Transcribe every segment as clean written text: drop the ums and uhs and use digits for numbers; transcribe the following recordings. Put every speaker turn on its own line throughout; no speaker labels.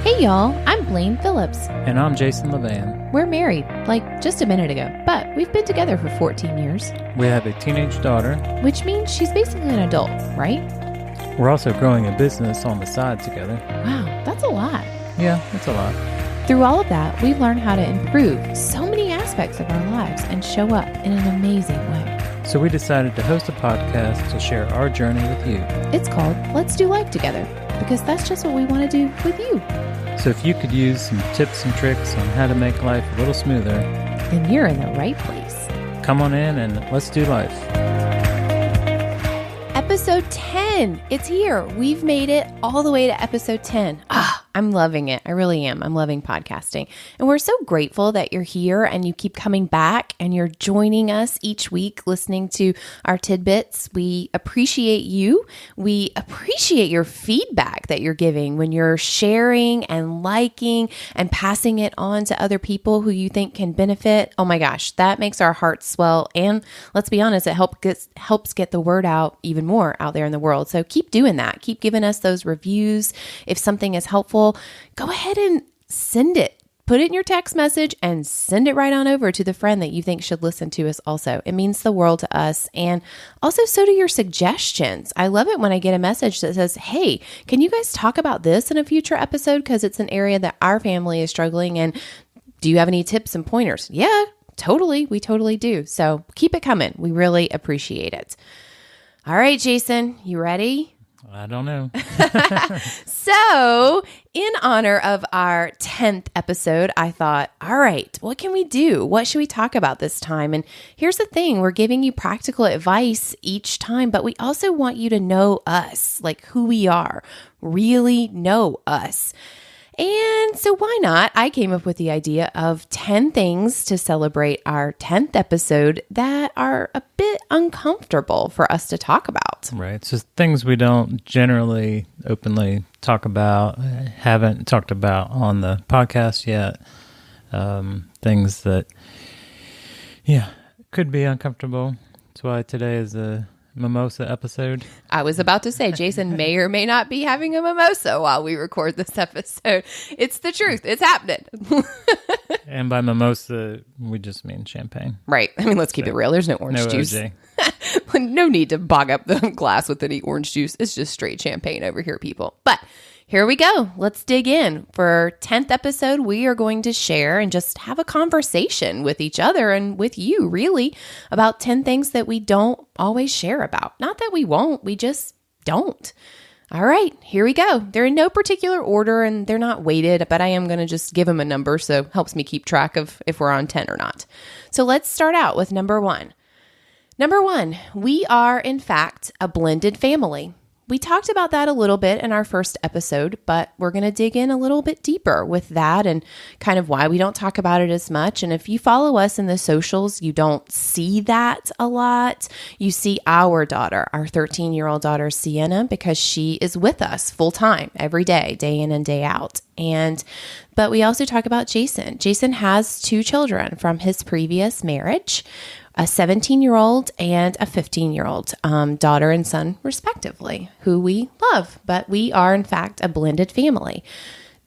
Hey y'all, I'm Blaine Phillips.
And I'm Phillips-LeVan.
We're married, like just a minute ago, but we've been together for 14 years.
We have a teenage daughter.
Which means she's basically an adult, right?
We're also growing a business on the side together.
Wow, that's a lot.
Yeah, that's a lot.
Through all of that, we've learned how to improve so many aspects of our lives and show up in an amazing way.
So we decided to host a podcast to share our journey with you.
It's called Let's Do Life Together, because that's just what we want to do with you.
So if you could use some tips and tricks on how to make life a little smoother,
then you're in the right place.
Come on in and let's do life.
Episode 10. It's here. We've made it all the way to episode 10. I'm loving it. I really am. I'm loving podcasting. And we're so grateful that you're here and you keep coming back and you're joining us each week listening to our tidbits. We appreciate you. We appreciate your feedback that you're giving when you're sharing and liking and passing it on to other people who you think can benefit. Oh my gosh, that makes our hearts swell. And let's be honest, it helps get the word out even more out there in the world. So keep doing that. Keep giving us those reviews. If something is helpful, go ahead and send it. Put it in your text message and send it right on over to the friend that you think should listen to us also. It means the world to us. And also, so do your suggestions. I love it when I get a message that says, hey, can you guys talk about this in a future episode? Because it's an area that our family is struggling. And do you have any tips and pointers? Yeah, totally. We totally do. So keep it coming. We really appreciate it. All right, Jason, you ready?
I don't know.
So, in honor of our 10th episode, I thought, all right, what can we do? What should we talk about this time? And here's the thing, we're giving you practical advice each time, but we also want you to know us, like who we are, really know us. And so why not? I came up with the idea of 10 things to celebrate our 10th episode that are a bit uncomfortable for us to talk about.
Right. It's just things we don't generally openly talk about, haven't talked about on the podcast yet. Things that, could be uncomfortable. That's why today is a mimosa episode.
I was about to say, Jason may or may not be having a mimosa while we record this episode. It's the truth. It's happening.
And by mimosa, we just mean champagne.
Right. I mean, let's keep it real. There's no orange juice.
OJ.
No need to bog up the glass with any orange juice. It's just straight champagne over here, people. But here we go. Let's dig in. For 10th episode, we are going to share and just have a conversation with each other and with you, really, about 10 things that we don't always share about. Not that we won't, we just don't. All right, here we go. They're in no particular order and they're not weighted, but I am going to just give them a number, so it helps me keep track of if we're on 10 or not. So let's start out with number 1. Number 1, we are, in fact, a blended family. We talked about that a little bit in our first episode, but we're going to dig in a little bit deeper with that and kind of why we don't talk about it as much. And if you follow us in the socials, you don't see that a lot. You see our daughter, our 13-year-old daughter, Sienna, because she is with us full time every day, day in and day out. But we also talk about Jason. Jason has 2 children from his previous marriage, a 17-year-old and a 15-year-old daughter and son, respectively, who we love. But we are, in fact, a blended family.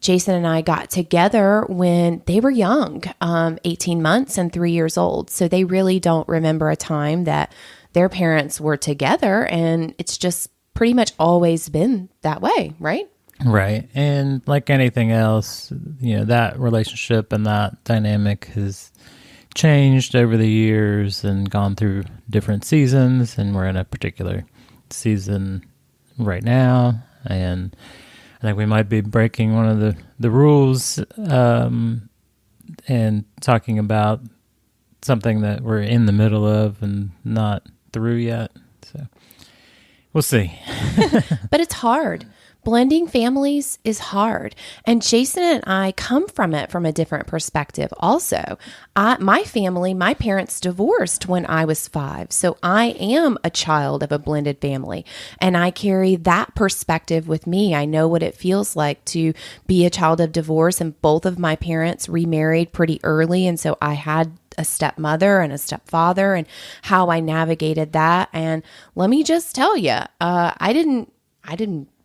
Jason and I got together when they were young, 18 months and 3 years old. So they really don't remember a time that their parents were together. And it's just pretty much always been that way, right?
Right. And like anything else, that relationship and that dynamic has changed over the years and gone through different seasons, and we're in a particular season right now, and I think we might be breaking one of the rules and talking about something that we're in the middle of and not through yet, so we'll see.
But it's hard. Blending families is hard. And Jason and I come from it from a different perspective also. My family, my parents divorced when I was 5. So I am a child of a blended family. And I carry that perspective with me. I know what it feels like to be a child of divorce. And both of my parents remarried pretty early. And so I had a stepmother and a stepfather and how I navigated that. And let me just tell you, I didn't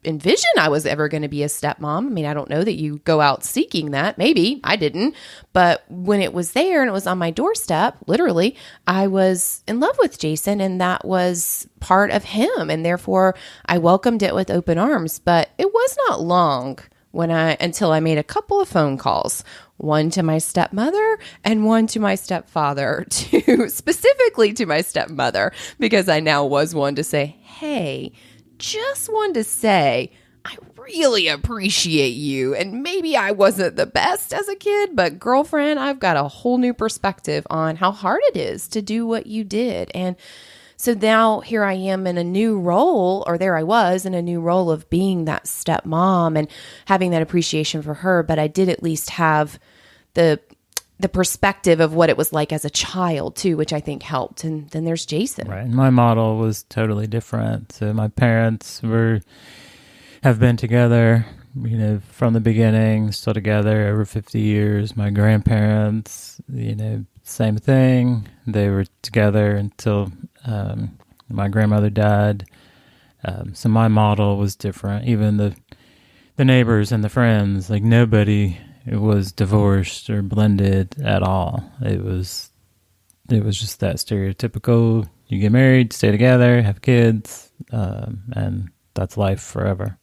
envision I was ever going to be a stepmom. I mean, I don't know that you go out seeking that. Maybe I didn't. But when it was there and it was on my doorstep, literally, I was in love with Jason, and that was part of him. And therefore, I welcomed it with open arms. But it was not long until I made a couple of phone calls, one to my stepmother and one to my stepfather, specifically to my stepmother, because I now was one to say, hey, just wanted to say, I really appreciate you. And maybe I wasn't the best as a kid, but girlfriend, I've got a whole new perspective on how hard it is to do what you did. And so now here I am in a new role, or there I was in a new role of being that stepmom and having that appreciation for her. But I did at least have the perspective of what it was like as a child too, which I think helped. And then there's Jason.
Right. And my model was totally different. So my parents have been together, from the beginning, still together over 50 years. My grandparents, same thing. They were together until my grandmother died. So my model was different. Even the neighbors and the friends, like nobody was divorced or blended at all. It was just that stereotypical, you get married, stay together, have kids, and that's life forever.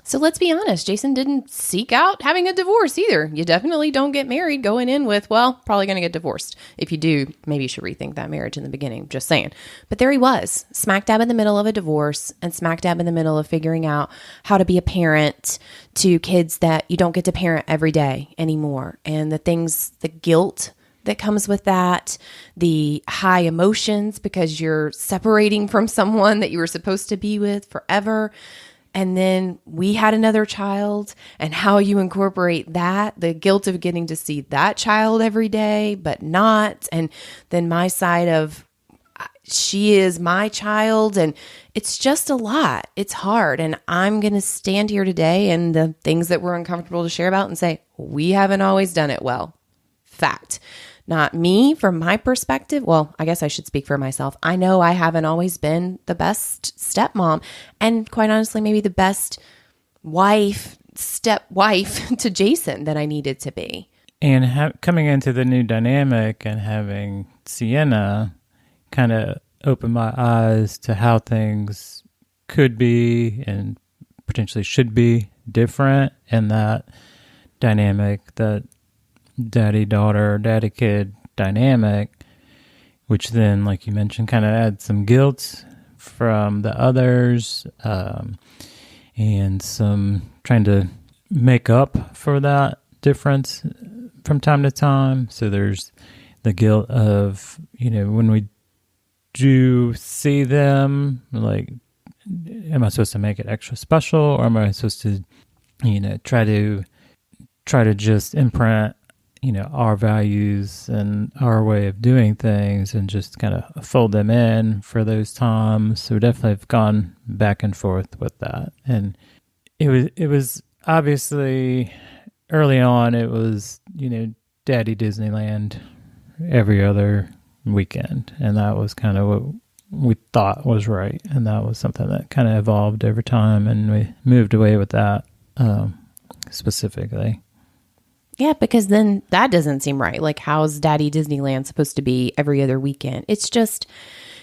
So let's be honest, Jason didn't seek out having a divorce either. You definitely don't get married going in with, well, probably going to get divorced. If you do, maybe you should rethink that marriage in the beginning, just saying. But there he was, smack dab in the middle of a divorce and smack dab in the middle of figuring out how to be a parent to kids that you don't get to parent every day anymore. And the guilt that comes with that, the high emotions because you're separating from someone that you were supposed to be with forever. And then we had another child, and how you incorporate that, the guilt of getting to see that child every day, but not. And then my side of, she is my child, and it's just a lot. It's hard. And I'm going to stand here today and the things that we're uncomfortable to share about and say, we haven't always done it well. Fact. Not me, from my perspective. Well, I guess I should speak for myself. I know I haven't always been the best stepmom, and quite honestly, maybe the best stepwife to Jason that I needed to be.
And coming into the new dynamic and having Sienna kind of opened my eyes to how things could be and potentially should be different in that dynamic, that daddy-daughter, daddy-kid dynamic, which then, like you mentioned, kind of adds some guilt from the others, and some trying to make up for that difference from time to time. So there's the guilt of, when we do see them, like, am I supposed to make it extra special, or am I supposed to, try to just imprint our values and our way of doing things and just kind of fold them in for those times. So definitely have gone back and forth with that. And it was obviously early on, it was, Daddy Disneyland every other weekend. And that was kind of what we thought was right. And that was something that kind of evolved over time, and we moved away with that specifically.
Yeah, because then that doesn't seem right. Like, how's Daddy Disneyland supposed to be every other weekend? It's just,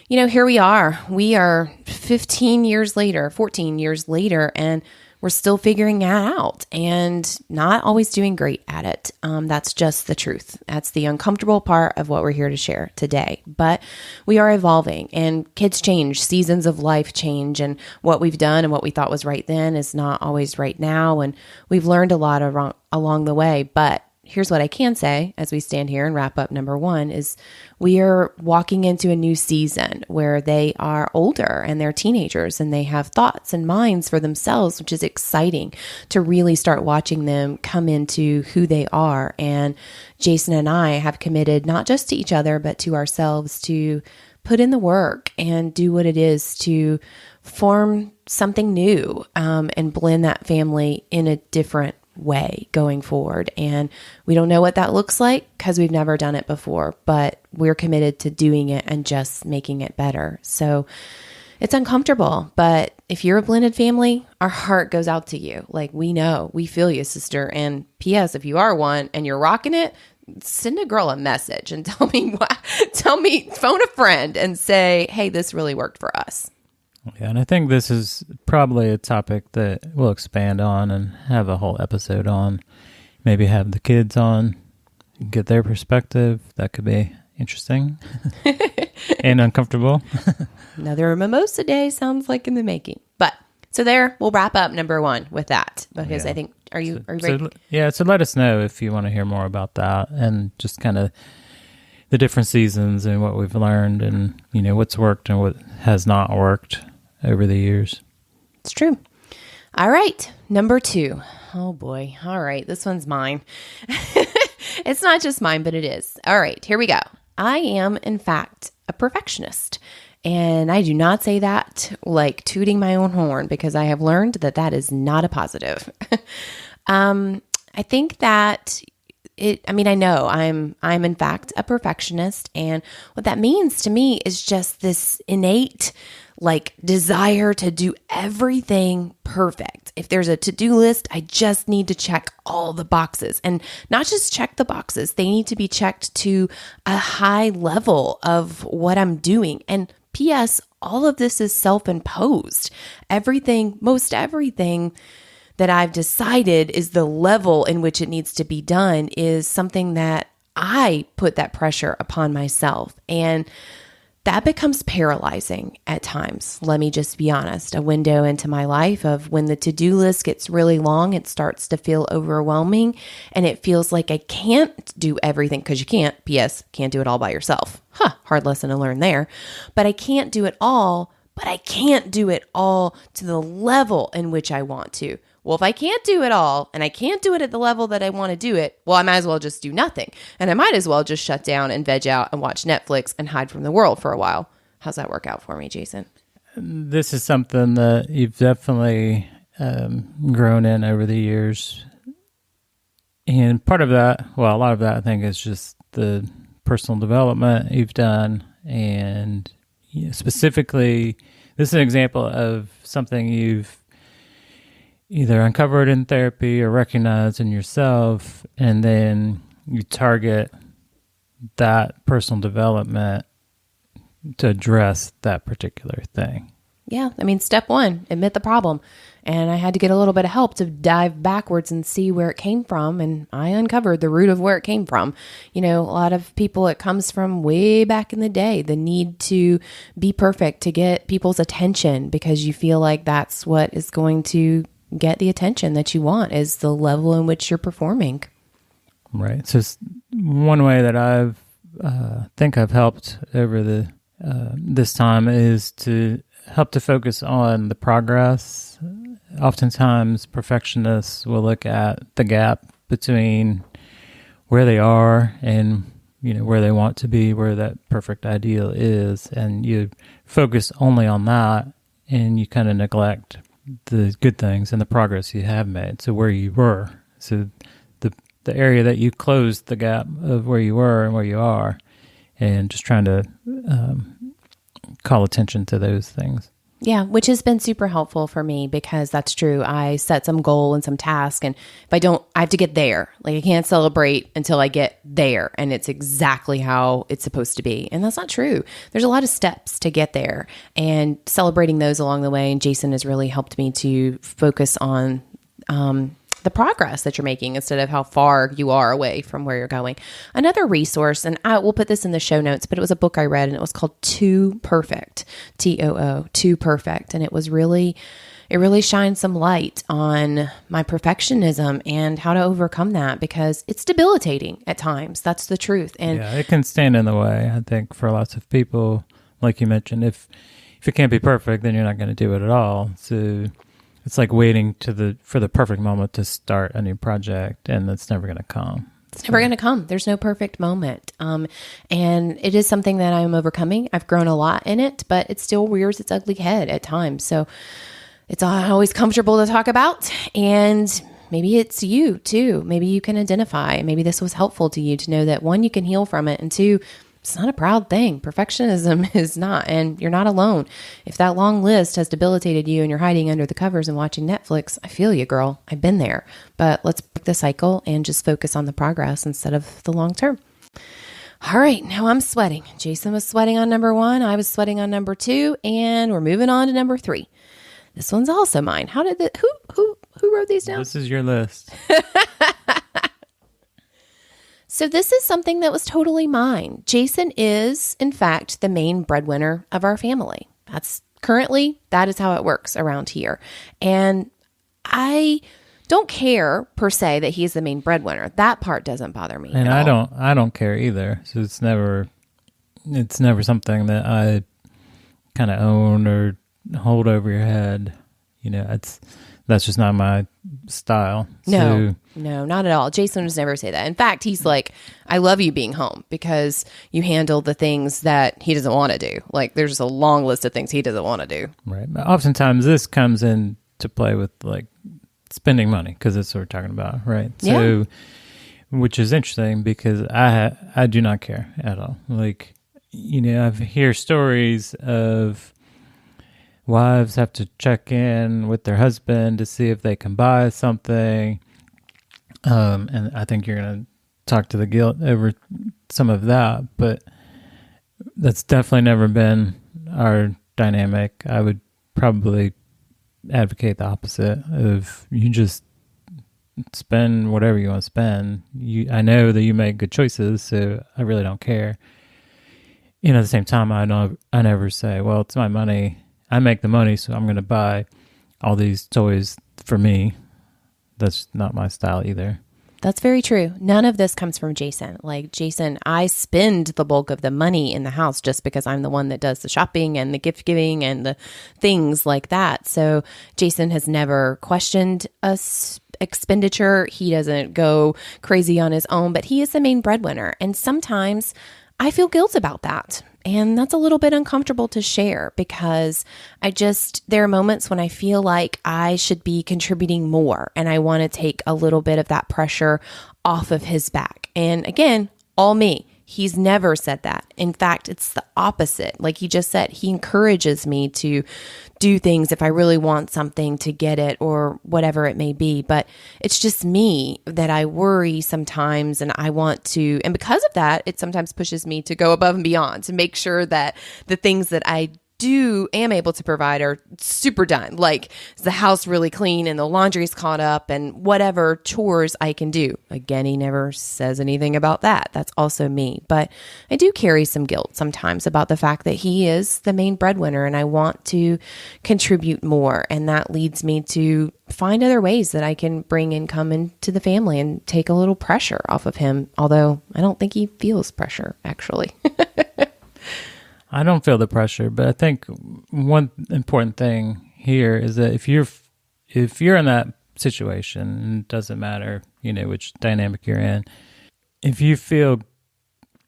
here we are. We are 14 years later, and we're still figuring that out and not always doing great at it. That's just the truth. That's the uncomfortable part of what we're here to share today. But we are evolving, and kids change, seasons of life change, and what we've done and what we thought was right then is not always right now. And we've learned a lot along the way. But here's what I can say as we stand here and wrap up number one is we are walking into a new season where they are older and they're teenagers and they have thoughts and minds for themselves, which is exciting to really start watching them come into who they are. And Jason and I have committed not just to each other, but to ourselves to put in the work and do what it is to form something new, and blend that family in a different way going forward. And we don't know what that looks like because we've never done it before, but we're committed to doing it and just making it better. So It's uncomfortable, but if you're a blended family, our heart goes out to you. Like, we know, we feel you, sister. And P.S., if you are one and you're rocking it, send a girl a message and tell me, phone a friend and say, hey, this really worked for us.
Yeah, and I think this is probably a topic that we'll expand on and have a whole episode on. Maybe have the kids on, get their perspective. That could be interesting and uncomfortable.
Another mimosa day sounds like in the making. But so there, we'll wrap up number 1 with that, because I think, are you ready?
So let us know if you want to hear more about that and just kind of the different seasons and what we've learned and, what's worked and what has not worked over the years.
It's true. All right. Number 2. Oh boy. All right. This one's mine. It's not just mine, but it is. All right. Here we go. I am, in fact, a perfectionist. And I do not say that like tooting my own horn, because I have learned that that is not a positive. I think that I know I'm in fact a perfectionist. And what that means to me is just this innate desire to do everything perfect. If there's a to-do list, I just need to check all the boxes, and not just check the boxes. They need to be checked to a high level of what I'm doing. And P.S., all of this is self-imposed. Most everything that I've decided is the level in which it needs to be done is something that I put that pressure upon myself. And that becomes paralyzing at times. Let me just be honest. A window into my life of when the to-do list gets really long, it starts to feel overwhelming, and it feels like I can't do everything, because you can't. P.S. Can't do it all by yourself. Hard lesson to learn there. But I can't do it all, but I can't do it all to the level in which I want to. Well, if I can't do it all and I can't do it at the level that I want to do it, well, I might as well just do nothing. And I might as well just shut down and veg out and watch Netflix and hide from the world for a while. How's that work out for me, Jason?
This is something that you've definitely grown in over the years. And part of that, a lot of that, I think, is just the personal development you've done. And specifically, this is an example of something you've either uncovered in therapy or recognized in yourself, and then you target that personal development to address that particular thing.
Yeah. Step 1, admit the problem. And I had to get a little bit of help to dive backwards and see where it came from. And I uncovered the root of where it came from. A lot of people, it comes from way back in the day, the need to be perfect, to get people's attention, because you feel like that's what is going to get the attention that you want, is the level in which you're performing.
Right. So one way that I've think I've helped over this time is to help to focus on the progress. Oftentimes, perfectionists will look at the gap between where they are and where they want to be, where that perfect ideal is, and you focus only on that, and you kind of neglect the good things and the progress you have made. So where you were, so the area that you closed the gap of where you were and where you are, and just trying to call attention to those things.
Yeah, which has been super helpful for me, because that's true. I set some goal and some task, and if I don't, I have to get there. I can't celebrate until I get there, and it's exactly how it's supposed to be. And that's not true. There's a lot of steps to get there, and celebrating those along the way. And Jason has really helped me to focus on the progress that you're making instead of how far you are away from where you're going. Another resource, and I will put this in the show notes, but it was a book I read, and it was called Too Perfect, T-O-O, Too Perfect. And it really shined some light on my perfectionism and how to overcome that, because it's debilitating at times. That's the truth. And
yeah, it can stand in the way, I think, for lots of people. Like you mentioned, if it can't be perfect, then you're not going to do it at all. So it's like waiting for the perfect moment to start a new project, and it's never going to come.
It's never going to come. There's no perfect moment. And it is something that I'm overcoming. I've grown a lot in it, but it still rears its ugly head at times. So it's not always comfortable to talk about. And maybe it's you too. Maybe you can identify. Maybe this was helpful to you to know that, 1, you can heal from it, and 2, It's not a proud thing. Perfectionism is not, and you're not alone. If that long list has debilitated you and you're hiding under the covers and watching Netflix, I feel you, girl. I've been there. But let's break the cycle and just focus on the progress instead of the long term. All right, now I'm sweating. Jason was sweating on number 1. I was sweating on number 2, and we're moving on to number 3. This one's also mine. How did who wrote these down?
This is your list.
So this is something that was totally mine. Jason is, in fact, the main breadwinner of our family. That is how it works around here. And I don't care per se that he's the main breadwinner. That part doesn't bother me.
And I don't care either. So it's never something that I kind of own or hold over your head. That's just not my style.
No, not at all. Jason would never say that. In fact, he's like, I love you being home because you handle the things that he doesn't want to do. Like, there's a long list of things he doesn't want to do.
Right. But oftentimes this comes into play with like spending money because that's what we're talking about. Right.
Yeah.
So, which is interesting because I do not care at all. Like, I hear stories of wives have to check in with their husband to see if they can buy something. And I think you're going to talk to the guilt over some of that, but that's definitely never been our dynamic. I would probably advocate the opposite of you just spend whatever you want to spend. I know that you make good choices, so I really don't care. At the same time, I never say, well, it's my money. I make the money, so I'm going to buy all these toys for me. That's not my style either.
That's very true. None of this comes from Jason. Like, Jason, I spend the bulk of the money in the house just because I'm the one that does the shopping and the gift giving and the things like that. So Jason has never questioned us expenditure. He doesn't go crazy on his own, but he is the main breadwinner. And sometimes I feel guilt about that. And that's a little bit uncomfortable to share because there are moments when I feel like I should be contributing more and I want to take a little bit of that pressure off of his back. And again, all me. He's never said that. In fact, it's the opposite. Like he just said, he encourages me to do things if I really want something to get it or whatever it may be. But it's just me that I worry sometimes and I want to. And because of that, it sometimes pushes me to go above and beyond to make sure that the things that I am able to provide are super done. Like, is the house really clean and the laundry's caught up and whatever chores I can do. Again, he never says anything about that. That's also me. But I do carry some guilt sometimes about the fact that he is the main breadwinner and I want to contribute more. And that leads me to find other ways that I can bring income into the family and take a little pressure off of him. Although I don't think he feels pressure, actually.
I don't feel the pressure, but I think one important thing here is that if you're in that situation, it doesn't matter, which dynamic you're in. If you feel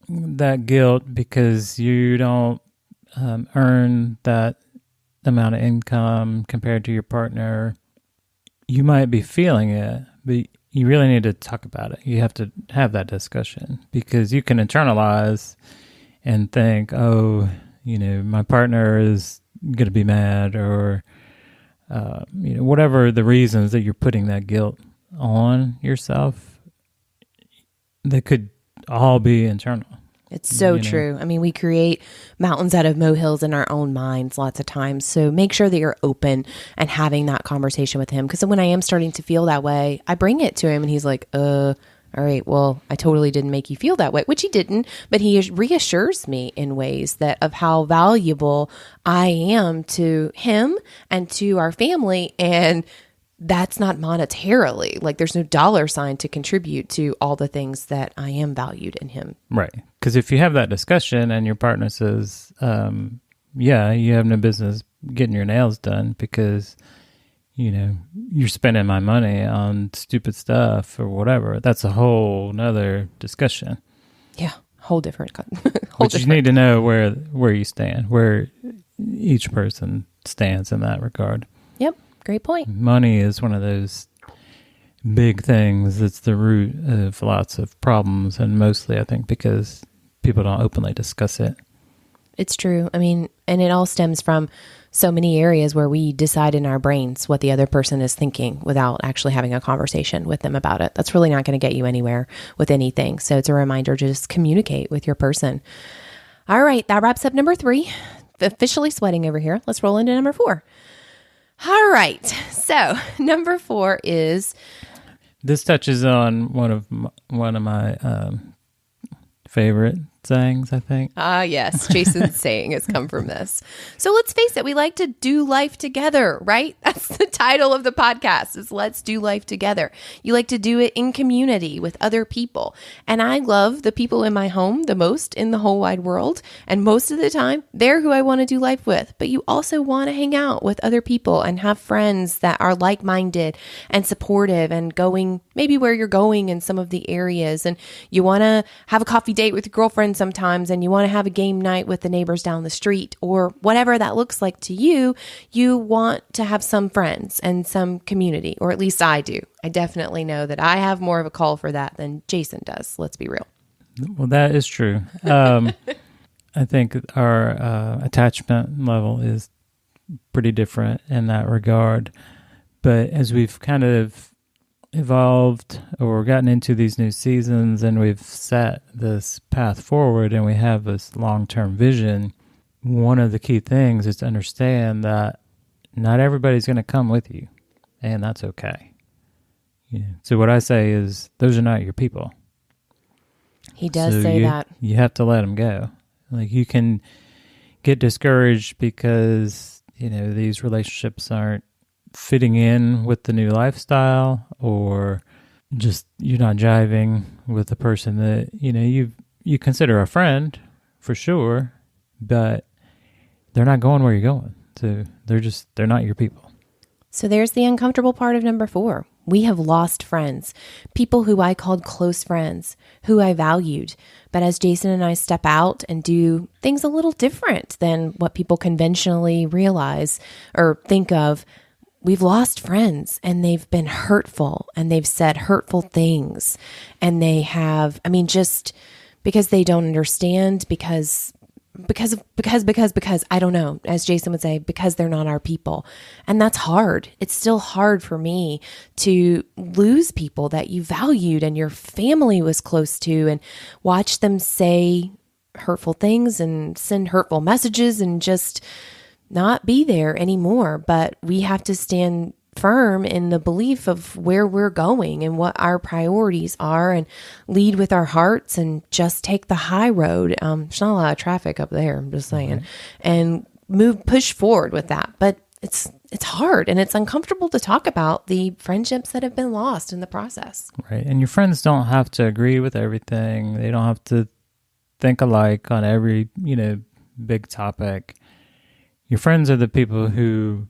that guilt because you don't earn that amount of income compared to your partner, you might be feeling it, but you really need to talk about it. You have to have that discussion because you can internalize and think, oh, my partner is going to be mad or, whatever the reasons that you're putting that guilt on yourself, they could all be internal.
It's so true. I mean, we create mountains out of molehills in our own minds lots of times. So make sure that you're open and having that conversation with him. Because when I am starting to feel that way, I bring it to him and he's like, all right, well, I totally didn't make you feel that way, which he didn't, but he reassures me in ways of how valuable I am to him and to our family. And that's not monetarily, like there's no dollar sign to contribute to all the things that I am valued in him.
Right. Because if you have that discussion and your partner says, yeah, you have no business getting your nails done because you're spending my money on stupid stuff or whatever. That's a whole nother discussion.
Yeah, whole different.
You need to know where you stand, where each person stands in that regard.
Yep, great point.
Money is one of those big things. It's the root of lots of problems, and mostly I think because people don't openly discuss it.
It's true. I mean, and it all stems from so many areas where we decide in our brains what the other person is thinking without actually having a conversation with them about it. That's really not going to get you anywhere with anything. So it's a reminder to just communicate with your person. All right, that wraps up number 3. Officially sweating over here. Let's roll into number 4. All right. So number 4 is...
This touches on one of my favorite sayings, I think.
Yes. Jason's saying has come from this. So let's face it, we like to do life together, right? That's the title of the podcast, is Let's Do Life Together. You like to do it in community with other people. And I love the people in my home the most in the whole wide world. And most of the time, they're who I want to do life with. But you also want to hang out with other people and have friends that are like-minded and supportive and going maybe where you're going in some of the areas. And you want to have a coffee date with your girlfriend sometimes, and you want to have a game night with the neighbors down the street, or whatever that looks like to you. You want to have some friends and some community, or at least I do. I definitely know that I have more of a call for that than Jason does. Let's be real.
Well, that is true. I think our attachment level is pretty different in that regard. But as we've kind of evolved or gotten into these new seasons, and we've set this path forward, and we have this long-term vision, one of the key things is to understand that not everybody's going to come with you, and that's okay. Yeah. So what I say is, those are not your people.
He does say that.
You have to let them go. Like, you can get discouraged because, these relationships aren't fitting in with the new lifestyle, or just you're not jiving with the person that you consider a friend for sure, but they're not going where you're going. So they're not your people.
So there's the uncomfortable part of number 4. We have lost friends, people who I called close friends, who I valued. But as Jason and I step out and do things a little different than what people conventionally realize or think of, we've lost friends, and they've been hurtful, and they've said hurtful things, and they have, just because they don't understand, because I don't know, as Jason would say, because they're not our people. And that's hard. It's still hard for me to lose people that you valued and your family was close to, and watch them say hurtful things and send hurtful messages and just not be there anymore. But we have to stand firm in the belief of where we're going and what our priorities are, and lead with our hearts, and just take the high road. There's not a lot of traffic up there, I'm just saying, and push forward with that. But it's hard, and it's uncomfortable to talk about the friendships that have been lost in the process.
Right. And your friends don't have to agree with everything. They don't have to think alike on every, big topic. Your friends are the people who,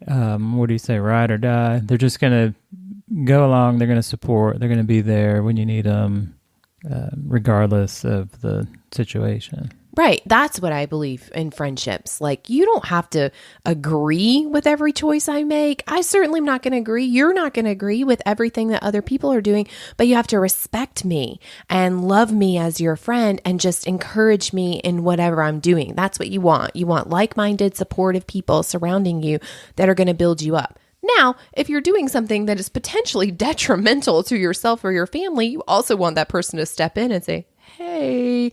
ride or die. They're just going to go along. They're going to support. They're going to be there when you need them, regardless of the situation.
Right. That's what I believe in friendships. Like, you don't have to agree with every choice I make. I certainly am not going to agree. You're not going to agree with everything that other people are doing, but you have to respect me and love me as your friend, and just encourage me in whatever I'm doing. That's what you want. You want like-minded, supportive people surrounding you that are going to build you up. Now, if you're doing something that is potentially detrimental to yourself or your family, you also want that person to step in and say, hey,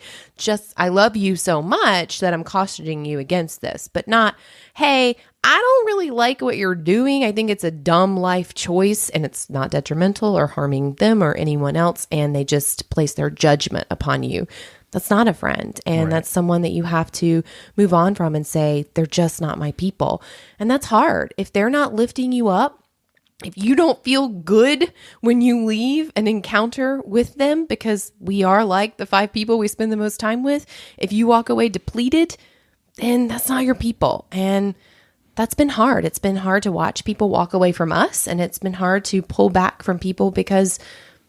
I love you so much that I'm cautioning you against this, but not, hey, I don't really like what you're doing. I think it's a dumb life choice, and it's not detrimental or harming them or anyone else, and they just place their judgment upon you. That's not a friend. And
Right.
That's someone that you have to move on from and say, they're just not my people. And that's hard. If they're not lifting you up, if you don't feel good when you leave an encounter with them, because we are like the 5 people we spend the most time with, if you walk away depleted, then that's not your people. And that's been hard. It's been hard to watch people walk away from us, and it's been hard to pull back from people because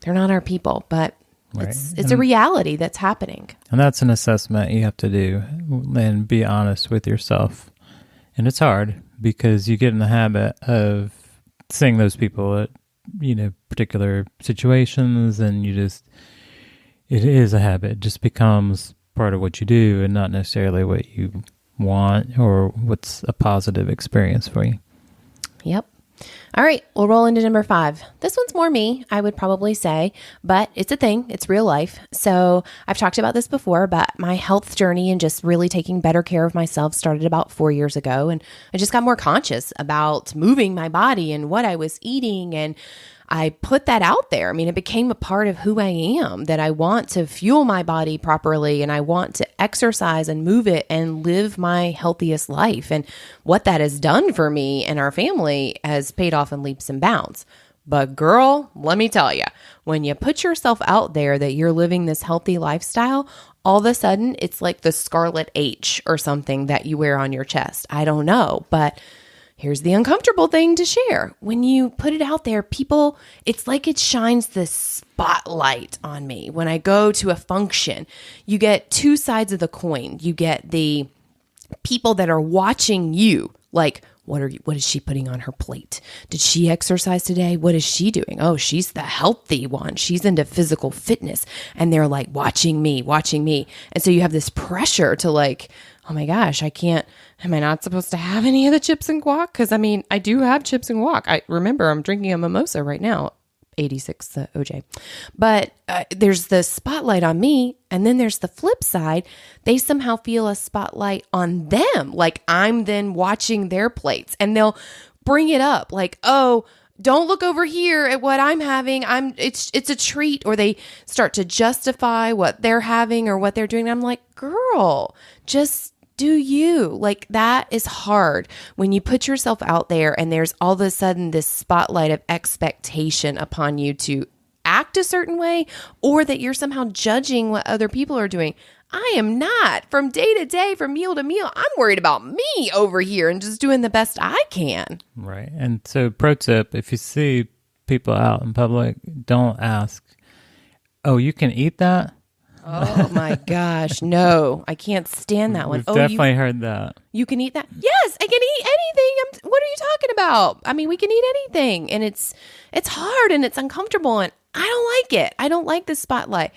they're not our people. But
Right.
it's a reality that's happening.
And that's an assessment you have to do and be honest with yourself. And it's hard because you get in the habit of seeing those people at, particular situations, and you just, it is a habit. It just becomes part of what you do and not necessarily what you want or what's a positive experience for you.
Yep. All right, we'll roll into number 5. This one's more me, I would probably say, but it's a thing. It's real life. So I've talked about this before, but my health journey and just really taking better care of myself started about 4 years ago. And I just got more conscious about moving my body and what I was eating. And I put that out there. I mean, it became a part of who I am, that I want to fuel my body properly and I want to exercise and move it and live my healthiest life. And what that has done for me and our family has paid off in leaps and bounds. But girl, let me tell you, when you put yourself out there that you're living this healthy lifestyle, all of a sudden it's like the scarlet H or something that you wear on your chest. I don't know, but here's the uncomfortable thing to share. When you put it out there, people, it's like it shines this spotlight on me. When I go to a function, you get two sides of the coin. You get the people that are watching you, like, what is she putting on her plate? Did she exercise today? What is she doing? Oh, she's the healthy one. She's into physical fitness. And they're like watching me. And so you have this pressure to like, oh my gosh, am I not supposed to have any of the chips and guac? Because I mean, I do have chips and guac. I remember I'm drinking a mimosa right now, 86 OJ. But there's the spotlight on me. And then there's the flip side. They somehow feel a spotlight on them. Like I'm then watching their plates and they'll bring it up like, oh, don't look over here at what I'm having. It's a treat. Or they start to justify what they're having or what they're doing. I'm like, girl, just do you. Like that is hard when you put yourself out there and there's all of a sudden this spotlight of expectation upon you to act a certain way or that you're somehow judging what other people are doing. I am not. From day to day, from meal to meal, I'm worried about me over here and just doing the best I can.
Right. And so pro tip, if you see people out in public, don't ask, oh, you can eat that?
Oh my gosh, no, I can't stand that one.
We've definitely heard that.
You can eat that? Yes, I can eat anything. What are you talking about? I mean, we can eat anything, and it's hard and it's uncomfortable, and I don't like it. I don't like this spotlight.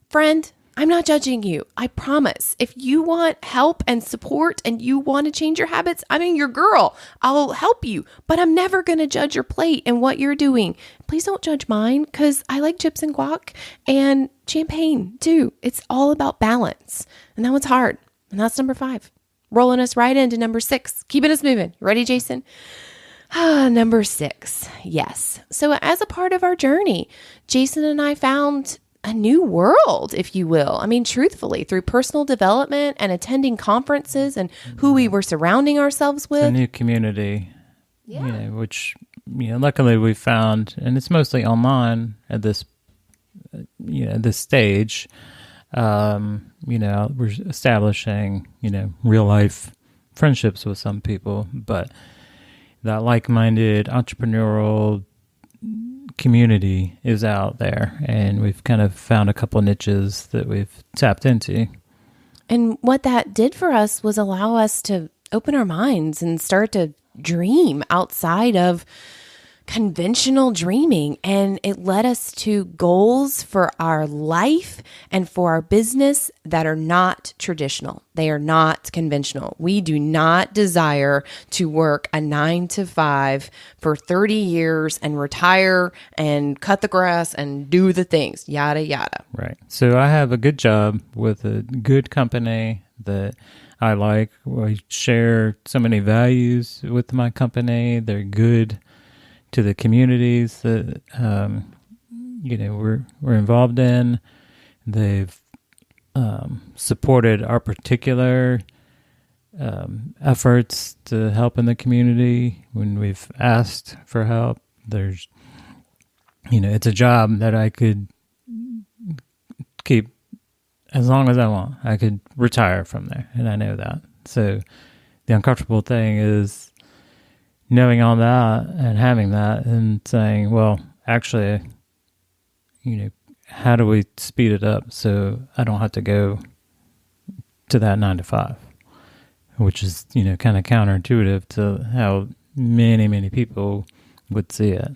Friend, I'm not judging you. I promise. If you want help and support and you want to change your habits, I mean, your girl. I'll help you, but I'm never going to judge your plate and what you're doing. Please don't judge mine because I like chips and guac and champagne too. It's all about balance. And that one's hard. And that's number 5. Rolling us right into number 6. Keeping us moving. You ready, Jason? Number 6. Yes. So as a part of our journey, Jason and I found a new world, if you will. I mean, truthfully, through personal development and attending conferences and who we were surrounding ourselves with.
It's a new community, which, luckily we found, and it's mostly online at this, this stage. We're establishing, real life friendships with some people, but that like-minded entrepreneurial community is out there, and we've kind of found a couple niches that we've tapped into.
And what that did for us was allow us to open our minds and start to dream outside of conventional dreaming. And it led us to goals for our life and for our business that are not traditional. They are not conventional. We do not desire to work a 9 to 5 for 30 years and retire and cut the grass and do the things, yada, yada.
Right. So I have a good job with a good company that I like. We share so many values with my company. They're good to the communities that we're involved in. They've supported our particular efforts to help in the community when we've asked for help. There's, it's a job that I could keep as long as I want. I could retire from there, and I know that. So the uncomfortable thing is knowing all that and having that and saying, well, actually, how do we speed it up so I don't have to go to that 9 to 5, which is, kind of counterintuitive to how many, many people would see it.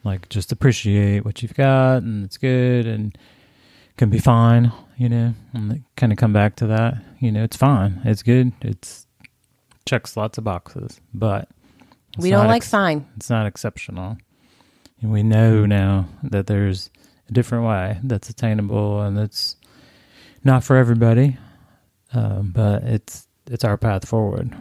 Like, just appreciate what you've got and it's good and can be fine, and kind of come back to that. It's fine. It's good. It's checks lots of boxes, but
we don't like fine.
It's not exceptional. And we know now that there's a different way that's attainable, and it's not for everybody, but it's our path forward.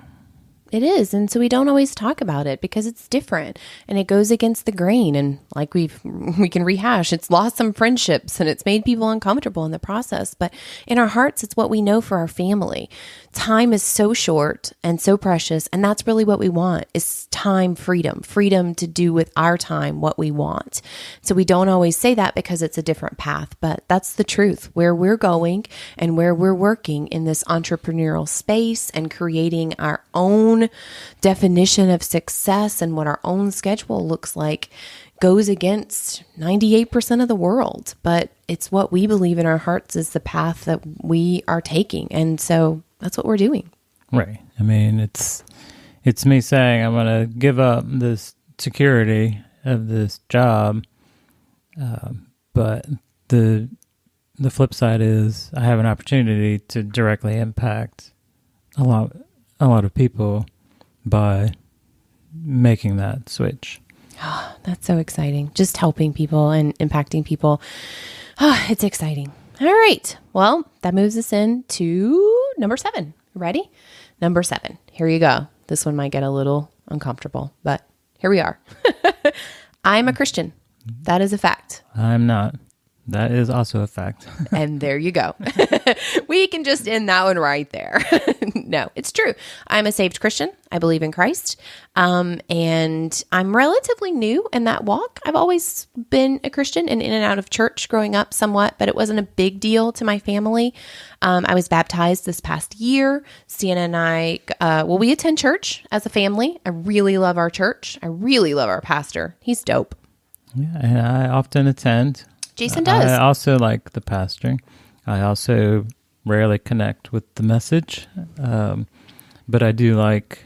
It is. And so we don't always talk about it because it's different and it goes against the grain. And like we can rehash, it's lost some friendships and it's made people uncomfortable in the process. But in our hearts, it's what we know for our family. Time is so short and so precious. And that's really what we want is time freedom to do with our time what we want. So we don't always say that because it's a different path, but that's the truth where we're going and where we're working in this entrepreneurial space and creating our own definition of success and what our own schedule looks like goes against 98% of the world. But it's what we believe in our hearts is the path that we are taking. And so that's what we're doing.
Right. I mean, it's me saying I'm going to give up this security of this job. But the flip side is I have an opportunity to directly impact a lot of people by making that switch.
Oh, that's so exciting. Just helping people and impacting people. Oh, it's exciting. All right. Well, that moves us into number 7. Ready? Number 7. Here you go. This one might get a little uncomfortable, but here we are. I'm a Christian. That is a fact.
I'm not. That is also a fact.
And there you go. We can just end that one right there. No, it's true. I'm a saved Christian. I believe in Christ. And I'm relatively new in that walk. I've always been a Christian and in and out of church growing up somewhat, but it wasn't a big deal to my family. I was baptized this past year. Sienna and I, we attend church as a family. I really love our church. I really love our pastor. He's dope.
Yeah, and I often attend.
Jason does.
I also like the pastor. I also rarely connect with the message, but I do like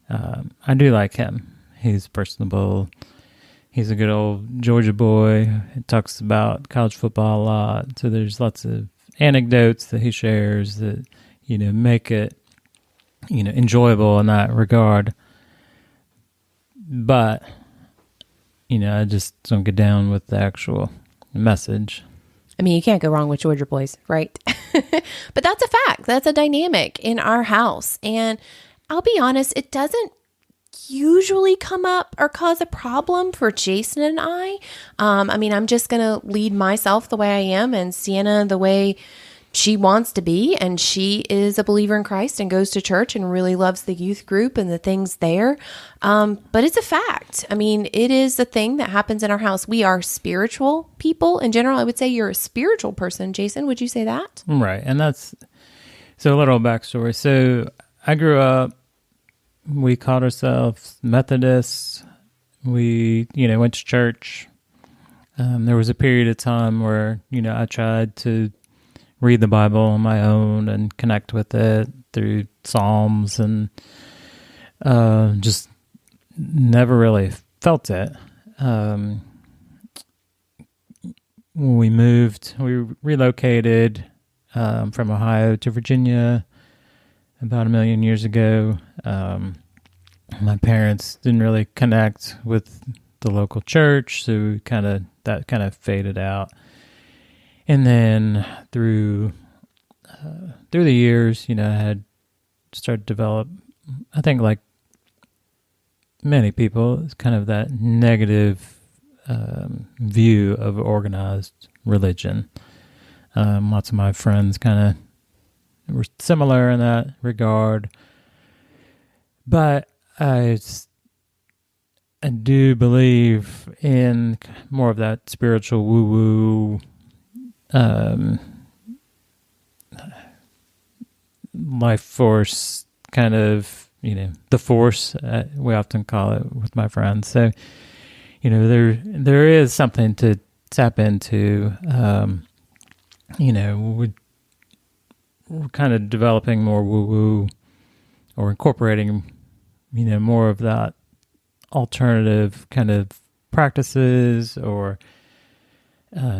him. He's personable. He's a good old Georgia boy. He talks about college football a lot. So there's lots of anecdotes that he shares that make it enjoyable in that regard. But I just don't get down with the actual message.
I mean, you can't go wrong with Georgia boys, right? But that's a fact. That's a dynamic in our house. And I'll be honest, it doesn't usually come up or cause a problem for Jason and I. I'm just going to lead myself the way I am and Sienna the way she wants to be. And she is a believer in Christ and goes to church and really loves the youth group and the things there. But it's a fact. I mean, it is a thing that happens in our house. We are spiritual people in general. I would say you're a spiritual person. Jason, would you say that?
Right. And so a little backstory. So I grew up, we called ourselves Methodists. We, went to church. There was a period of time where, I tried to read the Bible on my own and connect with it through Psalms and just never really felt it. When we relocated from Ohio to Virginia about 1 million years ago. My parents didn't really connect with the local church, so that kind of faded out. And then through the years, I had started to develop, I think like many people, it's kind of that negative view of organized religion. Lots of my friends kind of were similar in that regard. But I do believe in more of that spiritual woo-woo life force kind of, the force, we often call it with my friends. So, there is something to tap into. We're kind of developing more woo-woo or incorporating, more of that alternative kind of practices or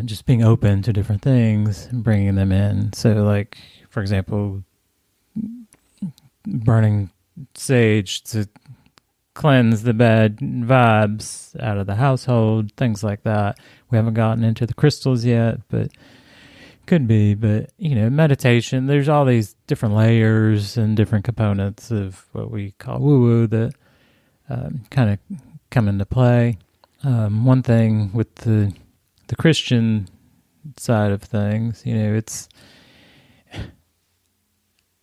just being open to different things and bringing them in. So, like, for example, burning sage to cleanse the bad vibes out of the household, things like that. We haven't gotten into the crystals yet, but could be. But, meditation, there's all these different layers and different components of what we call woo-woo that kind of come into play. One thing with the Christian side of things, it's,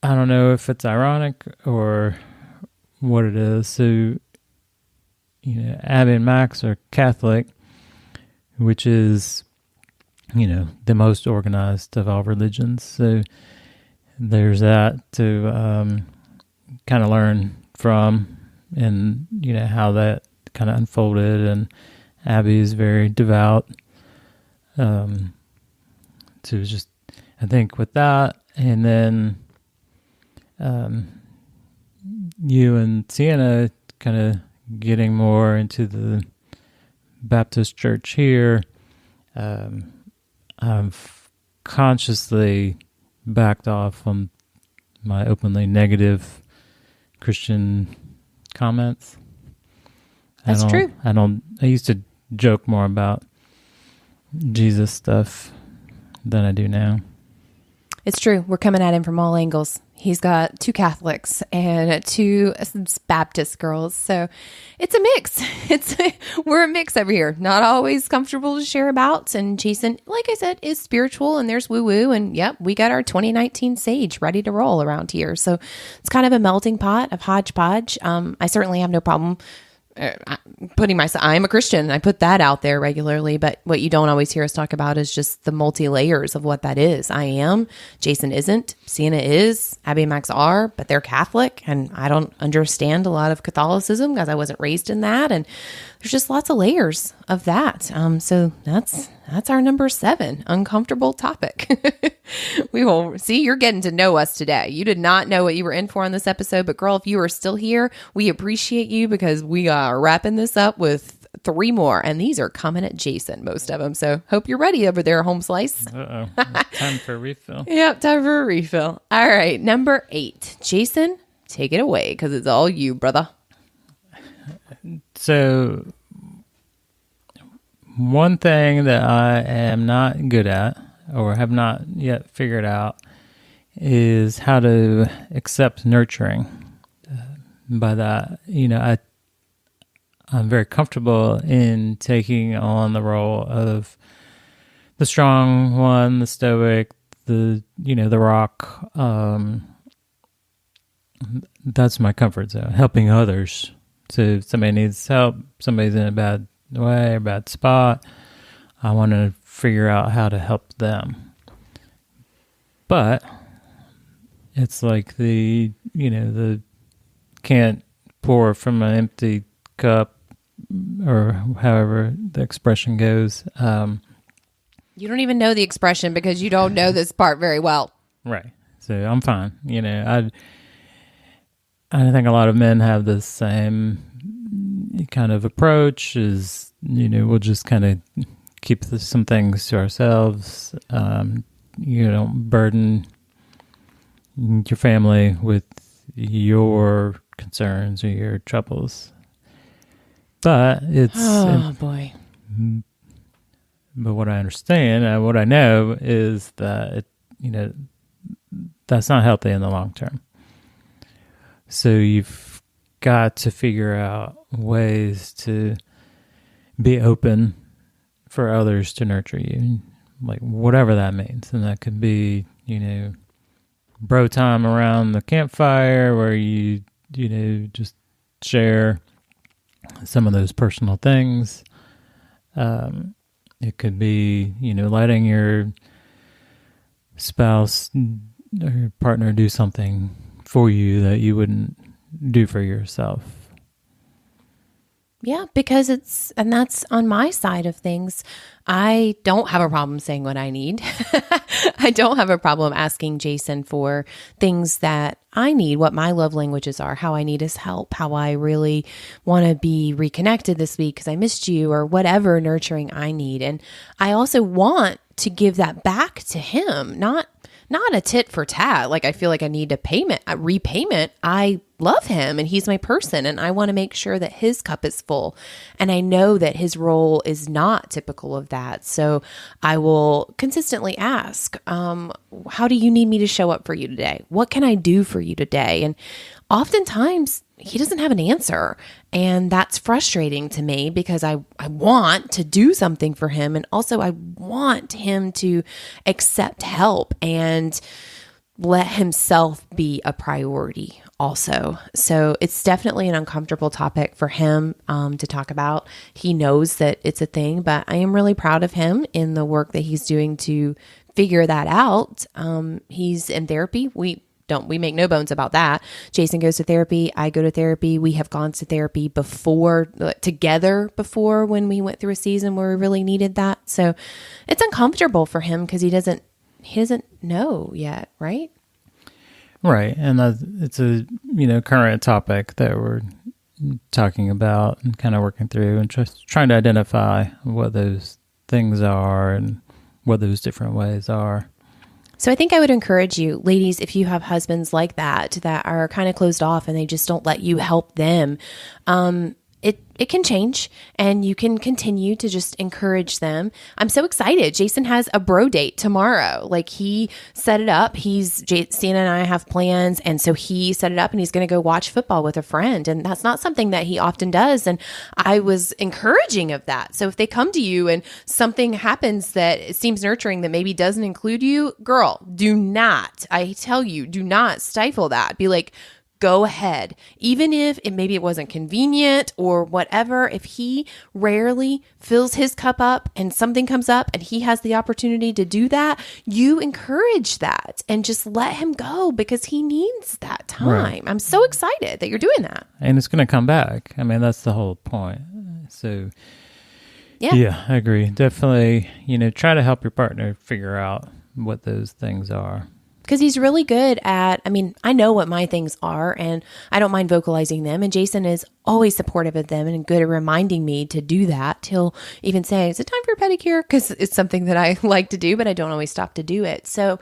I don't know if it's ironic or what it is. So, Abby and Max are Catholic, which is, the most organized of all religions. So there's that to kind of learn from, and, how that kind of unfolded. And Abby is very devout. So just, I think with that, and then you and Sienna kind of getting more into the Baptist church here, I've consciously backed off on my openly negative Christian comments.
That's true.
I used to joke more about Jesus stuff than I do now.
It's true. We're coming at him from all angles. He's got 2 Catholics and 2 Baptist girls. So it's a mix. We're a mix over here. Not always comfortable to share about. And Jason, like I said, is spiritual, and there's woo-woo. And yep, we got our 2019 sage ready to roll around here. So it's kind of a melting pot of hodgepodge. I certainly have no problem I'm a Christian. I put that out there regularly, but what you don't always hear us talk about is just the multi-layers of what that is. I am, Jason isn't, Sienna is, Abby and Max are, but they're Catholic, and I don't understand a lot of Catholicism because I wasn't raised in that, and there's just lots of layers of that. So that's our number 7 uncomfortable topic. We will see, you're getting to know us today. You did not know what you were in for on this episode, but girl, if you are still here, we appreciate you because we are wrapping this up with 3 more, and these are coming at Jason, most of them. So hope you're ready over there, home slice.
Time for a refill.
Yep, time for a refill. All right, number 8. Jason, take it away because it's all you, brother.
So, one thing that I am not good at, or have not yet figured out, is how to accept nurturing. By that, I'm very comfortable in taking on the role of the strong one, the stoic, the rock. That's my comfort zone, helping others. So if somebody needs help, somebody's in a bad way, a bad spot, I want to figure out how to help them. But it's like the can't pour from an empty cup, or however the expression goes.
You don't even know the expression because you don't know this part very well.
Right. So I'm fine. I think a lot of men have the same kind of approach, is, we'll just kind of keep some things to ourselves. You don't burden your family with your concerns or your troubles. But
Boy.
But what I understand and what I know is that that's not healthy in the long term. So you've got to figure out ways to be open for others to nurture you, like whatever that means. And that could be, bro time around the campfire where you just share some of those personal things. It could be, letting your spouse or your partner do something for you that you wouldn't do for yourself.
Yeah, because and that's on my side of things. I don't have a problem saying what I need. I don't have a problem asking Jason for things that I need, what my love languages are, how I need his help, how I really want to be reconnected this week because I missed you, or whatever nurturing I need. And I also want to give that back to him, not a tit for tat. Like I feel like I need a repayment. I love him and he's my person, and I want to make sure that his cup is full. And I know that his role is not typical of that. So I will consistently ask, how do you need me to show up for you today? What can I do for you today? And oftentimes he doesn't have an answer. And that's frustrating to me because I want to do something for him. And also I want him to accept help and let himself be a priority also. So it's definitely an uncomfortable topic for him to talk about. He knows that it's a thing, but I am really proud of him in the work that he's doing to figure that out. He's in therapy. We make no bones about that. Jason goes to therapy. I go to therapy. We have gone to therapy together before when we went through a season where we really needed that. So it's uncomfortable for him because he doesn't know yet, right?
Right. And it's a, current topic that we're talking about and kind of working through and just trying to identify what those things are and what those different ways are.
So I think I would encourage you, ladies, if you have husbands like that are kind of closed off and they just don't let you help them, it can change, and you can continue to just encourage them. I'm so excited. Jason has a bro date tomorrow. Like he set it up. Sienna and I have plans. And so he set it up and he's going to go watch football with a friend. And that's not something that he often does. And I was encouraging of that. So if they come to you and something happens that seems nurturing that maybe doesn't include you, girl, do not stifle that. Be like, go ahead. Even if maybe it wasn't convenient or whatever, if he rarely fills his cup up and something comes up and he has the opportunity to do that, you encourage that and just let him go because he needs that time. Right. I'm so excited that you're doing that.
And it's going to come back. I mean, that's the whole point. So yeah, I agree. Definitely, try to help your partner figure out what those things are.
Because he's really good at, I know what my things are and I don't mind vocalizing them. And Jason is always supportive of them and good at reminding me to do that. He'll even say, is it time for a pedicure? Because it's something that I like to do, but I don't always stop to do it. So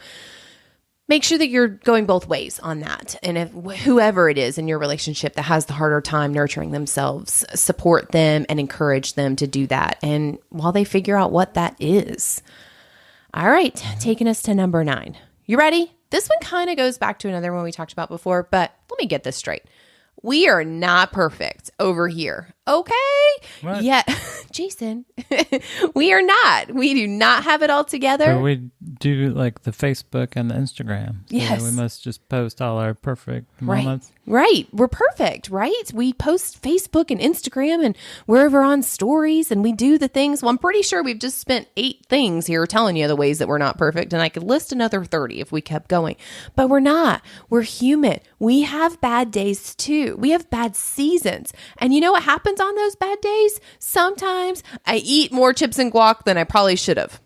make sure that you're going both ways on that. And if whoever it is in your relationship that has the harder time nurturing themselves, support them and encourage them to do that. And while they figure out what that is. All right, taking us to number 9. You ready? This one kind of goes back to another one we talked about before, but let me get this straight. We are not perfect over here. Okay?
What?
Yeah. Jason, we are not. We do not have it all together.
But we do like the Facebook and the Instagram. So
yes.
We must just post all our perfect moments.
Right. We're perfect, right? We post Facebook and Instagram and wherever on stories and we do the things. Well, I'm pretty sure we've just spent 8 things here telling you the ways that we're not perfect. And I could list another 30 if we kept going. But we're not. We're human. We have bad days too. We have bad seasons. And you know what happens on those bad days? Sometimes I eat more chips and guac than I probably should have.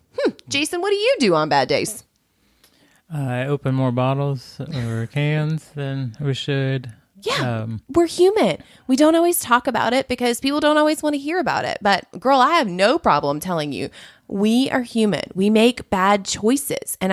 Jason, what do you do on bad days?
I open more bottles or cans than we should.
Yeah, we're human. We don't always talk about it because people don't always want to hear about it. But girl, I have no problem telling you, we are human. We make bad choices. And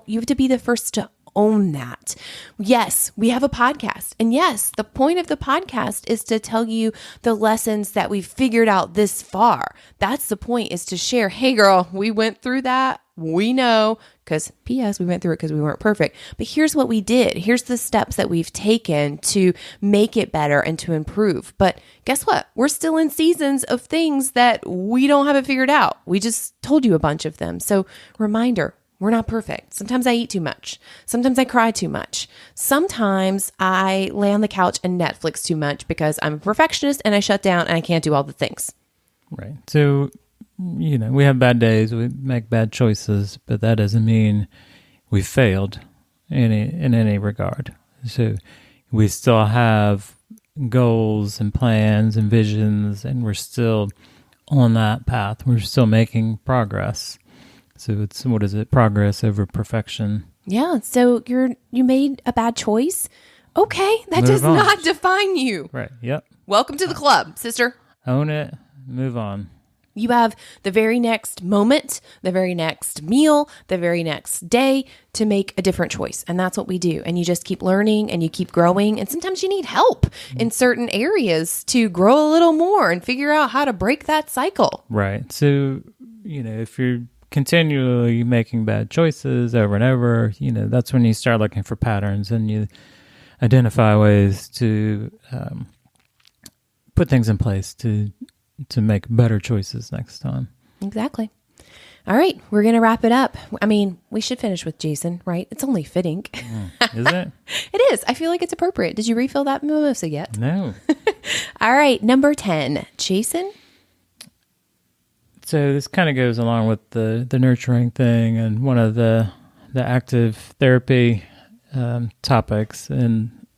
you have to be the first to own that. Yes, we have a podcast. And yes, the point of the podcast is to tell you the lessons that we've figured out this far. That's the point, is to share, hey girl, we went through that. We know, because P.S., we went through it because we weren't perfect. But here's what we did. Here's the steps that we've taken to make it better and to improve. But guess what? We're still in seasons of things that we don't have it figured out. We just told you a bunch of them. So reminder, we're not perfect. Sometimes I eat too much. Sometimes I cry too much. Sometimes I lay on the couch and Netflix too much because I'm a perfectionist and I shut down and I can't do all the things.
Right. So, we have bad days, we make bad choices, but that doesn't mean we failed in any regard. So we still have goals and plans and visions, and we're still on that path. We're still making progress. So it's, what is it? Progress over perfection.
Yeah. So you made a bad choice. Okay. That
Move
does
on.
not define you.
Right. Yep.
Welcome to the club, sister.
Own it. Move on.
You have the very next moment, the very next meal, the very next day to make a different choice. And that's what we do. And you just keep learning and you keep growing. And sometimes you need help in certain areas to grow a little more and figure out how to break that cycle.
Right. So, if you're continually making bad choices over and over, that's when you start looking for patterns and you identify ways to put things in place to make better choices next time.
Exactly. All right. We're going to wrap it up. I mean, we should finish with Jason, right? It's only fitting.
Is it?
It is. I feel like it's appropriate. Did you refill that mimosa yet?
No.
All right. Number 10, Jason.
So this kind of goes along with the nurturing thing and one of the active therapy topics. And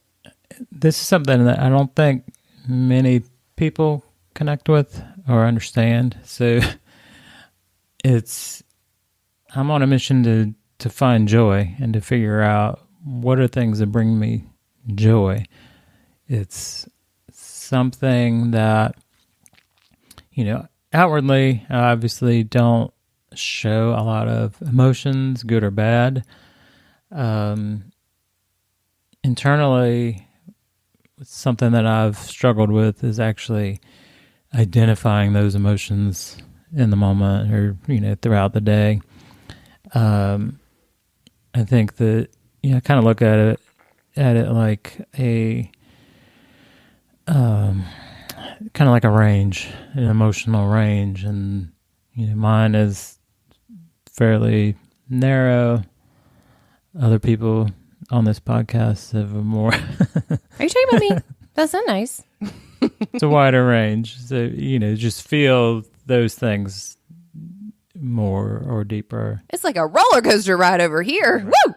this is something that I don't think many people connect with or understand. So I'm on a mission to find joy and to figure out what are things that bring me joy. It's something that, outwardly, I obviously don't show a lot of emotions, good or bad. Internally, something that I've struggled with is actually identifying those emotions in the moment or, throughout the day. I think that, I kind of look at it like a, kind of like a range, an emotional range. And, mine is fairly narrow. Other people on this podcast have a more...
Are you talking about me? That's not nice.
It's a wider range. So, just feel those things more or deeper.
It's like a roller coaster ride over here. Woo!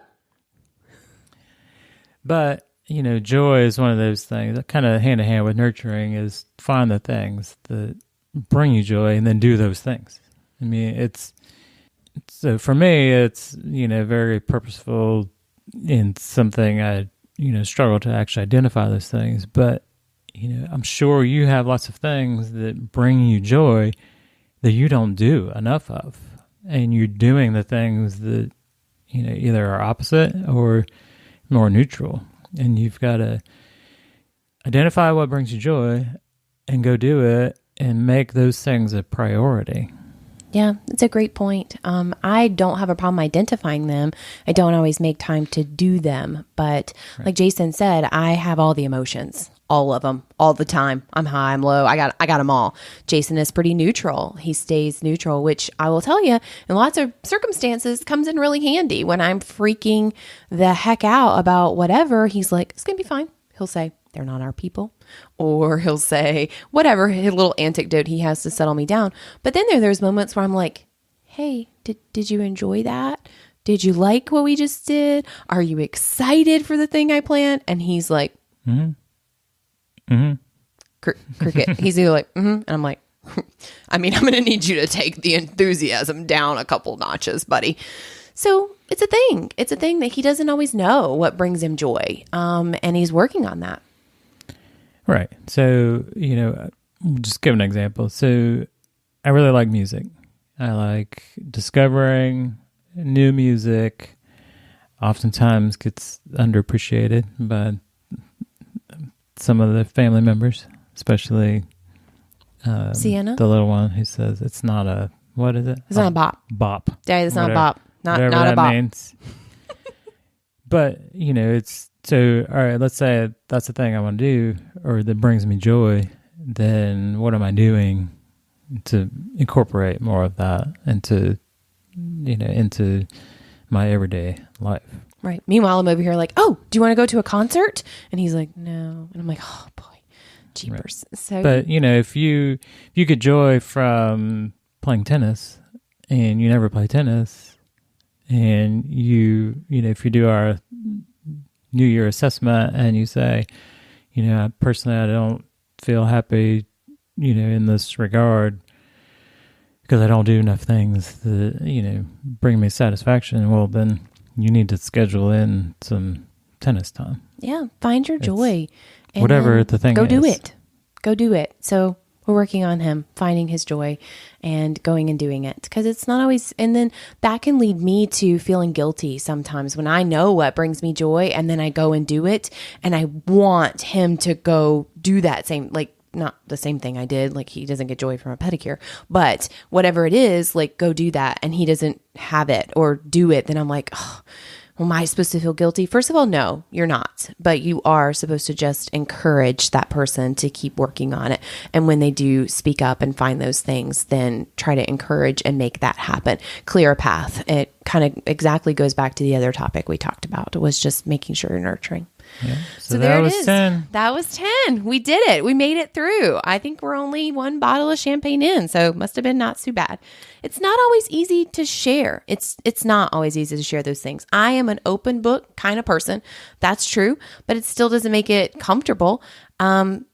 But, joy is one of those things that kind of hand in hand with nurturing is find the things that bring you joy and then do those things. I mean, so for me, it's, very purposeful in something I, struggle to actually identify those things. But, I'm sure you have lots of things that bring you joy that you don't do enough of. And you're doing the things that, either are opposite or more neutral. And you've got to identify what brings you joy and go do it and make those things a priority.
Yeah, it's a great point. I don't have a problem identifying them. I don't always make time to do them. But like Jason said, I have all the emotions, all of them, all the time. I'm high, I'm low. I got them all. Jason is pretty neutral. He stays neutral, which I will tell you, in lots of circumstances, comes in really handy. When I'm freaking the heck out about whatever, he's like, it's going to be fine. He'll say, they're not our people. Or he'll say whatever, his little anecdote he has to settle me down. But then there's moments where I'm like, hey, did you enjoy that? Did you like what we just did? Are you excited for the thing I planned? And he's like, cricket. He's either like, and I'm like, I mean, I'm going to need you to take the enthusiasm down a couple notches, buddy. So it's a thing. It's a thing that he doesn't always know what brings him joy. And he's working on that.
Right. So, just give an example. So I really like music. I like discovering new music. Oftentimes gets underappreciated by some of the family members, especially
Sienna,
the little one who says it's not a, what is it?
It's not a bop.
Bop.
Daddy, it's not a bop. Not
that
a bop.
Means. But, it's, so, all right, let's say that's the thing I want to do or that brings me joy. Then what am I doing to incorporate more of that into my everyday life?
Right. Meanwhile, I'm over here like, oh, do you want to go to a concert? And he's like, no. And I'm like, oh boy, jeepers. Right. So,
but if you get joy from playing tennis and you never play tennis, and if you do our New Year assessment and you say, personally, I don't feel happy, in this regard because I don't do enough things that, bring me satisfaction. Well, then you need to schedule in some tennis time.
Yeah. Find your joy. And
whatever the thing is.
Go do it. So we're working on him finding his joy and going and doing it, because it's not always, and then that can lead me to feeling guilty sometimes when I know what brings me joy and then I go and do it and I want him to go do that same, like not the same thing I did, like he doesn't get joy from a pedicure, but whatever it is, like go do that, and he doesn't have it or do it, then I'm like, oh, well, am I supposed to feel guilty? First of all, no, you're not. But you are supposed to just encourage that person to keep working on it. And when they do speak up and find those things, then try to encourage and make that happen. Clear a path. It kind of exactly goes back to the other topic we talked about. It was just making sure you're nurturing.
Yeah. So there was 10.
That was 10. We did it. We made it through. I think we're only one bottle of champagne in, so it must have been not too bad. It's not always easy to share. It's not always easy to share those things. I am an open book kind of person. That's true, but it still doesn't make it comfortable.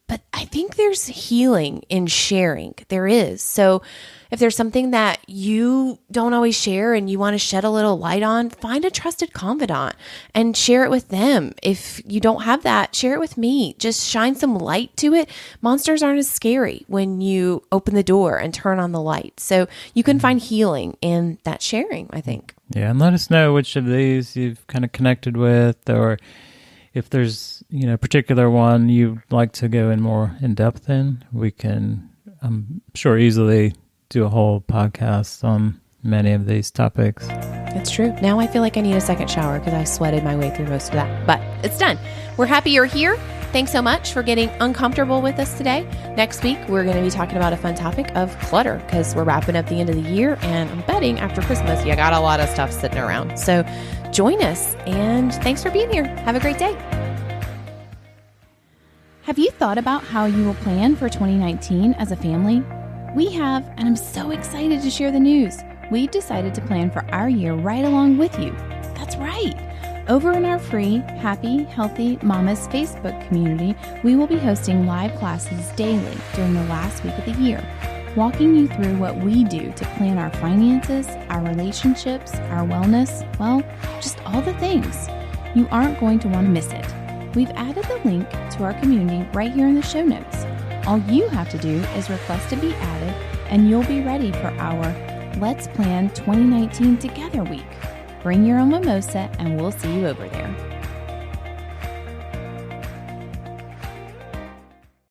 But I think there's healing in sharing. There is. So if there's something that you don't always share and you want to shed a little light on, find a trusted confidant and share it with them. If you don't have that, share it with me. Just shine some light to it. Monsters aren't as scary when you open the door and turn on the light. So you can find healing in that sharing, I think.
Yeah, and let us know which of these you've kind of connected with, or if there's, particular one you'd like to go in more in depth in. We can, I'm sure, easily do a whole podcast on many of these topics.
It's true. Now I feel like I need a second shower because I sweated my way through most of that. But it's done. We're happy you're here. Thanks so much for getting uncomfortable with us today. Next week, we're going to be talking about a fun topic of clutter, because we're wrapping up the end of the year, and I'm betting after Christmas, you got a lot of stuff sitting around. So join us, and thanks for being here. Have a great day.
Have you thought about how you will plan for 2019 as a family? We have, and I'm so excited to share the news. We've decided to plan for our year right along with you. That's right. Over in our free Happy Healthy Mamas Facebook community, we will be hosting live classes daily during the last week of the year, walking you through what we do to plan our finances, our relationships, our wellness, well, just all the things. You aren't going to want to miss it. We've added the link to our community right here in the show notes. All you have to do is request to be added, and you'll be ready for our Let's Plan 2019 Together week. Bring your own mimosa, and we'll see you over there.